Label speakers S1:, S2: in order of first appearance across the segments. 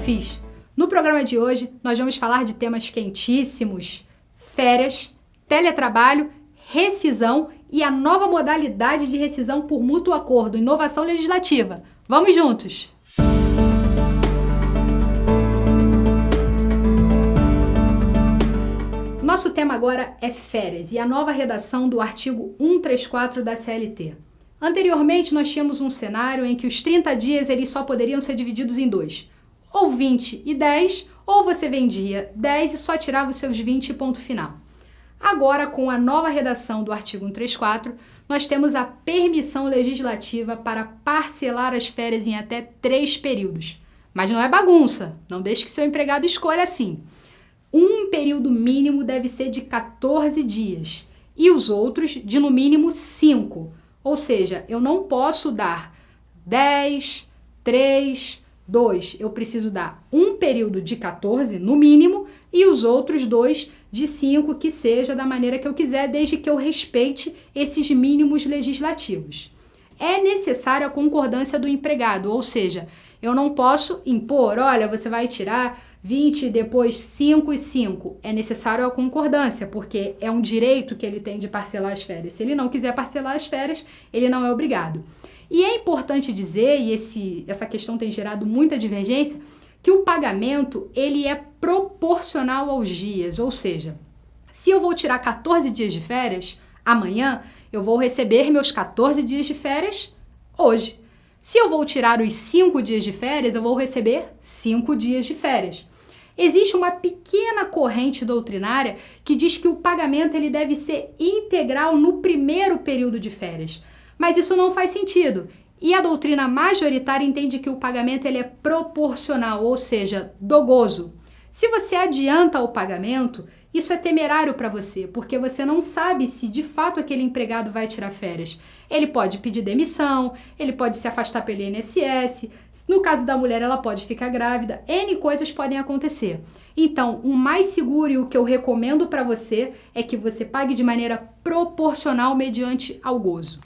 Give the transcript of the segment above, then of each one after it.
S1: Confis! No programa de hoje, nós vamos falar de temas quentíssimos: férias, teletrabalho, rescisão e a nova modalidade de rescisão por mútuo acordo, inovação legislativa. Vamos juntos! Nosso tema agora é férias e a nova redação do artigo 134 da CLT. Anteriormente, nós tínhamos um cenário em que os 30 dias eles só poderiam ser divididos em dois. Ou 20 e 10, ou você vendia 10 e só tirava os seus 20 e ponto final. Agora, com a nova redação do artigo 134, nós temos a permissão legislativa para parcelar as férias em até 3 períodos. Mas não é bagunça, não deixe que seu empregado escolha assim. Um período mínimo deve ser de 14 dias e os outros de no mínimo 5. Ou seja, eu não posso dar 10, 3, 2. Eu preciso dar um período de 14 no mínimo e os outros 2 de 5, que seja da maneira que eu quiser, desde que eu respeite esses mínimos legislativos. É necessária a concordância do empregado, ou seja, eu não posso impor, olha, você vai tirar 20, depois 5 e 5. É necessário a concordância, porque é um direito que ele tem de parcelar as férias. Se ele não quiser parcelar as férias, ele não é obrigado. E é importante dizer, e essa questão tem gerado muita divergência, que o pagamento ele é proporcional aos dias, ou seja, se eu vou tirar 14 dias de férias, amanhã eu vou receber meus 14 dias de férias hoje. Se eu vou tirar os 5 dias de férias, eu vou receber 5 dias de férias. Existe uma pequena corrente doutrinária que diz que o pagamento ele deve ser integral no primeiro período de férias. Mas isso não faz sentido. E a doutrina majoritária entende que o pagamento ele é proporcional, ou seja, dogoso. Se você adianta o pagamento, isso é temerário para você, porque você não sabe se de fato aquele empregado vai tirar férias. Ele pode pedir demissão, ele pode se afastar pelo INSS, no caso da mulher ela pode ficar grávida, N coisas podem acontecer. Então, o mais seguro e o que eu recomendo para você é que você pague de maneira proporcional mediante ao gozo.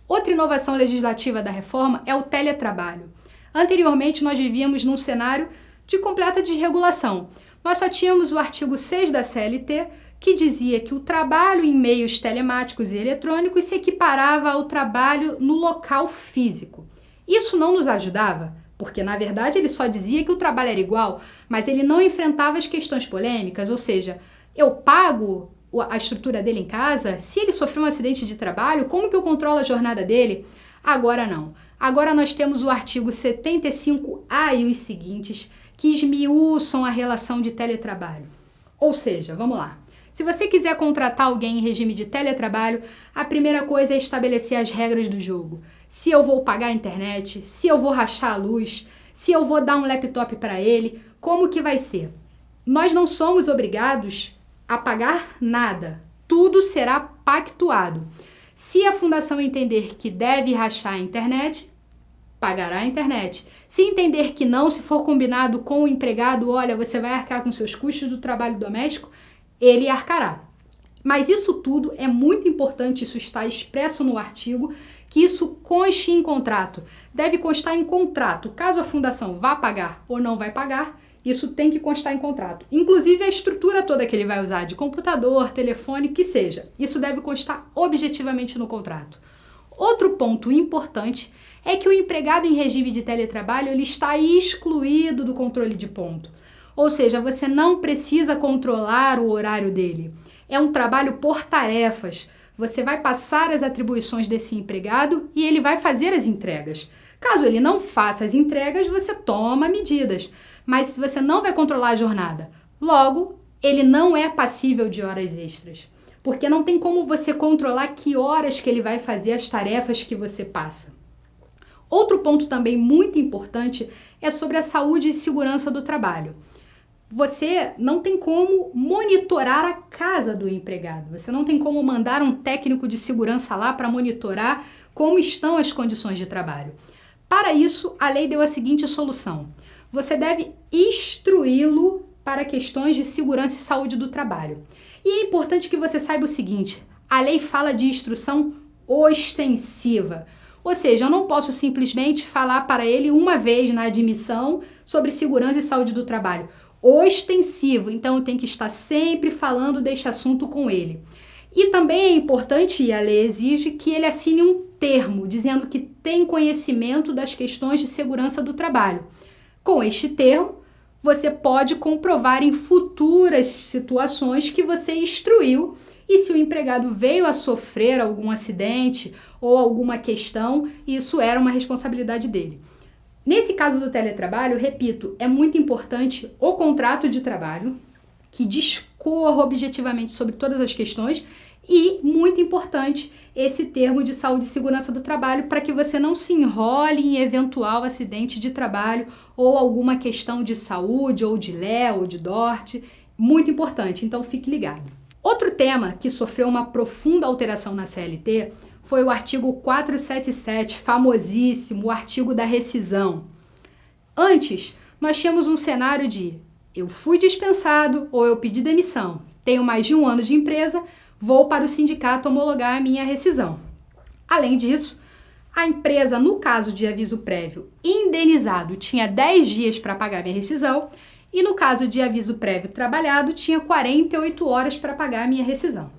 S1: Outra inovação legislativa da reforma é o teletrabalho. Anteriormente, nós vivíamos num cenário de completa desregulação. Nós só tínhamos o artigo 6 da CLT, que dizia que o trabalho em meios telemáticos e eletrônicos se equiparava ao trabalho no local físico. Isso não nos ajudava, porque, na verdade, ele só dizia que o trabalho era igual, mas ele não enfrentava as questões polêmicas, ou seja, eu pago a estrutura dele em casa, se ele sofreu um acidente de trabalho, como que eu controlo a jornada dele? Agora não. Agora nós temos o artigo 75A e os seguintes, que esmiuçam a relação de teletrabalho. Ou seja, vamos lá. Se você quiser contratar alguém em regime de teletrabalho, a primeira coisa é estabelecer as regras do jogo. Se eu vou pagar a internet, se eu vou rachar a luz, se eu vou dar um laptop para ele, como que vai ser? Nós não somos obrigados a pagar nada. Tudo será pactuado. Se a fundação entender que deve rachar a internet, pagará a internet. Se entender que não, se for combinado com o empregado, olha, você vai arcar com seus custos do trabalho doméstico, ele arcará. Mas isso tudo é muito importante, isso está expresso no artigo, que isso conste em contrato. Deve constar em contrato. Caso a fundação vá pagar ou não vai pagar, isso tem que constar em contrato. Inclusive a estrutura toda que ele vai usar, de computador, telefone, que seja. Isso deve constar objetivamente no contrato. Outro ponto importante é que o empregado em regime de teletrabalho ele está excluído do controle de ponto. Ou seja, você não precisa controlar o horário dele. É um trabalho por tarefas. Você vai passar as atribuições desse empregado e ele vai fazer as entregas. Caso ele não faça as entregas, você toma medidas. Mas se você não vai controlar a jornada, logo, ele não é passível de horas extras. Porque não tem como você controlar que horas que ele vai fazer as tarefas que você passa. Outro ponto também muito importante é sobre a saúde e segurança do trabalho. Você não tem como monitorar a casa do empregado. Você não tem como mandar um técnico de segurança lá para monitorar como estão as condições de trabalho. Para isso, a lei deu a seguinte solução. Você deve instruí-lo para questões de segurança e saúde do trabalho. E é importante que você saiba o seguinte, a lei fala de instrução ostensiva. Ou seja, eu não posso simplesmente falar para ele uma vez na admissão sobre segurança e saúde do trabalho. Ostensivo, então eu tenho que estar sempre falando deste assunto com ele. E também é importante, e a lei exige, que ele assine um termo dizendo que tem conhecimento das questões de segurança do trabalho. Com este termo, você pode comprovar em futuras situações que você instruiu e se o empregado veio a sofrer algum acidente ou alguma questão, isso era uma responsabilidade dele. Nesse caso do teletrabalho, repito, é muito importante o contrato de trabalho, que discorra objetivamente sobre todas as questões, e, muito importante, esse termo de saúde e segurança do trabalho para que você não se enrole em eventual acidente de trabalho ou alguma questão de saúde, ou de LE, ou de DORT. Muito importante, então fique ligado. Outro tema que sofreu uma profunda alteração na CLT foi o artigo 477, famosíssimo, o artigo da rescisão. Antes, nós tínhamos um cenário de eu fui dispensado ou eu pedi demissão, tenho mais de 1 ano de empresa, vou para o sindicato homologar a minha rescisão. Além disso, a empresa, no caso de aviso prévio indenizado, tinha 10 dias para pagar minha rescisão e no caso de aviso prévio trabalhado, tinha 48 horas para pagar a minha rescisão.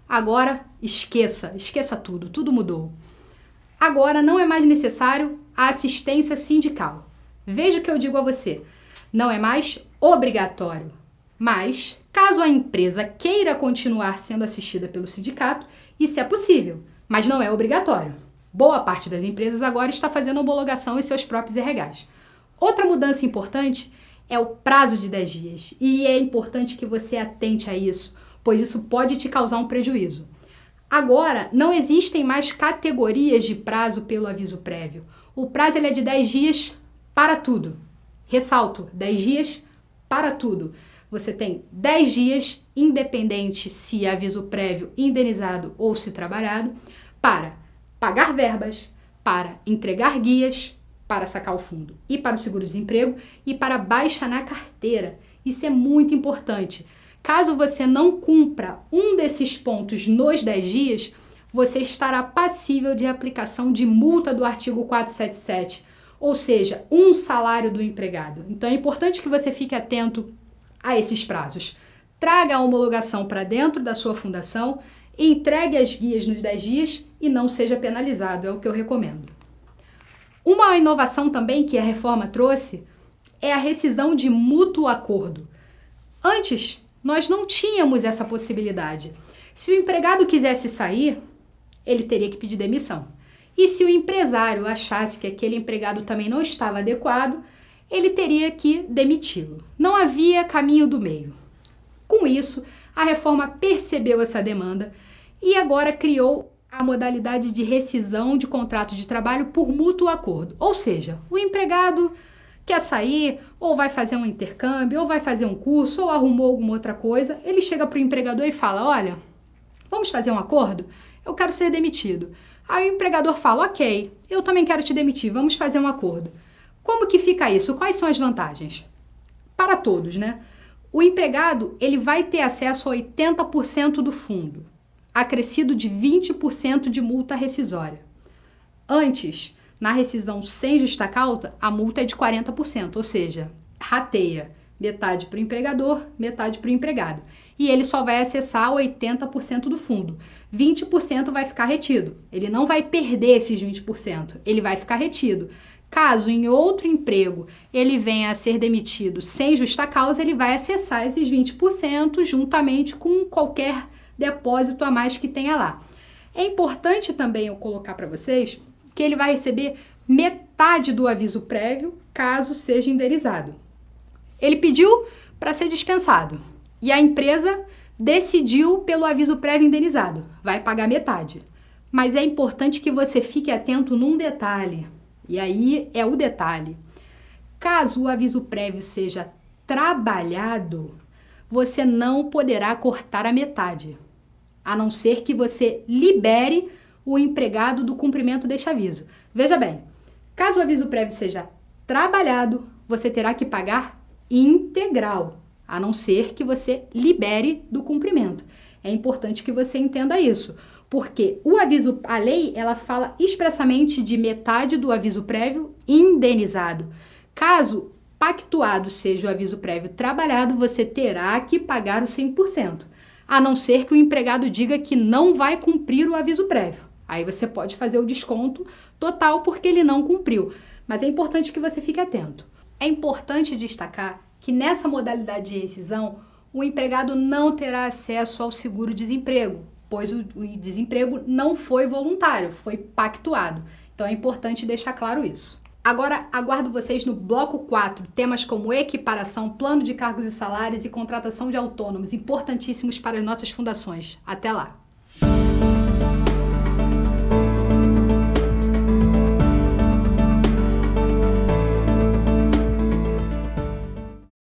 S1: Agora, esqueça tudo mudou. Agora não é mais necessário a assistência sindical. Veja o que eu digo a você, não é mais obrigatório, mas caso a empresa queira continuar sendo assistida pelo sindicato, isso é possível, mas não é obrigatório. Boa parte das empresas agora está fazendo homologação em seus próprios RHs. Outra mudança importante é o prazo de 10 dias, e é importante que você atente a isso, pois isso pode te causar um prejuízo. Agora, não existem mais categorias de prazo pelo aviso prévio. O prazo ele é de 10 dias para tudo. Ressalto, 10 dias para tudo. Você tem 10 dias, independente se é aviso prévio indenizado ou se trabalhado, para pagar verbas, para entregar guias, para sacar o fundo e para o seguro-desemprego e para baixa na carteira. Isso é muito importante. Caso você não cumpra um desses pontos nos 10 dias, você estará passível de aplicação de multa do artigo 477, ou seja, um salário do empregado. Então é importante que você fique atento a esses prazos. Traga a homologação para dentro da sua fundação, entregue as guias nos 10 dias e não seja penalizado, é o que eu recomendo. Uma inovação também que a reforma trouxe é a rescisão de mútuo acordo. Antes, nós não tínhamos essa possibilidade. Se o empregado quisesse sair, ele teria que pedir demissão. E se o empresário achasse que aquele empregado também não estava adequado, ele teria que demiti-lo. Não havia caminho do meio. Com isso, a reforma percebeu essa demanda e agora criou a modalidade de rescisão de contrato de trabalho por mútuo acordo. Ou seja, o empregado quer sair, ou vai fazer um intercâmbio, ou vai fazer um curso, ou arrumou alguma outra coisa, ele chega para o empregador e fala, olha, vamos fazer um acordo? Eu quero ser demitido. Aí o empregador fala, ok, eu também quero te demitir, vamos fazer um acordo. Como que fica isso? Quais são as vantagens? Para todos, né? O empregado, ele vai ter acesso a 80% do fundo, acrescido de 20% de multa rescisória. Antes, na rescisão sem justa causa, a multa é de 40%, ou seja, rateia, metade para o empregador, metade para o empregado. E ele só vai acessar 80% do fundo. 20% vai ficar retido. Ele não vai perder esses 20%, ele vai ficar retido. Caso em outro emprego ele venha a ser demitido sem justa causa, ele vai acessar esses 20% juntamente com qualquer depósito a mais que tenha lá. É importante também eu colocar para vocês que ele vai receber metade do aviso prévio, caso seja indenizado. Ele pediu para ser dispensado e a empresa decidiu pelo aviso prévio indenizado, vai pagar metade. Mas é importante que você fique atento num detalhe, e aí é o detalhe. Caso o aviso prévio seja trabalhado, você não poderá cortar a metade, a não ser que você libere o empregado do cumprimento deste aviso. Veja bem, caso o aviso prévio seja trabalhado, você terá que pagar integral, a não ser que você libere do cumprimento. É importante que você entenda isso. Porque a lei, ela fala expressamente de metade do aviso prévio indenizado. Caso pactuado seja o aviso prévio trabalhado, você terá que pagar o 100%, a não ser que o empregado diga que não vai cumprir o aviso prévio. Aí você pode fazer o desconto total porque ele não cumpriu. Mas é importante que você fique atento. É importante destacar que nessa modalidade de rescisão, o empregado não terá acesso ao seguro-desemprego, pois o desemprego não foi voluntário, foi pactuado. Então é importante deixar claro isso. Agora, aguardo vocês no bloco 4, temas como equiparação, plano de cargos e salários e contratação de autônomos, importantíssimos para as nossas fundações. Até lá!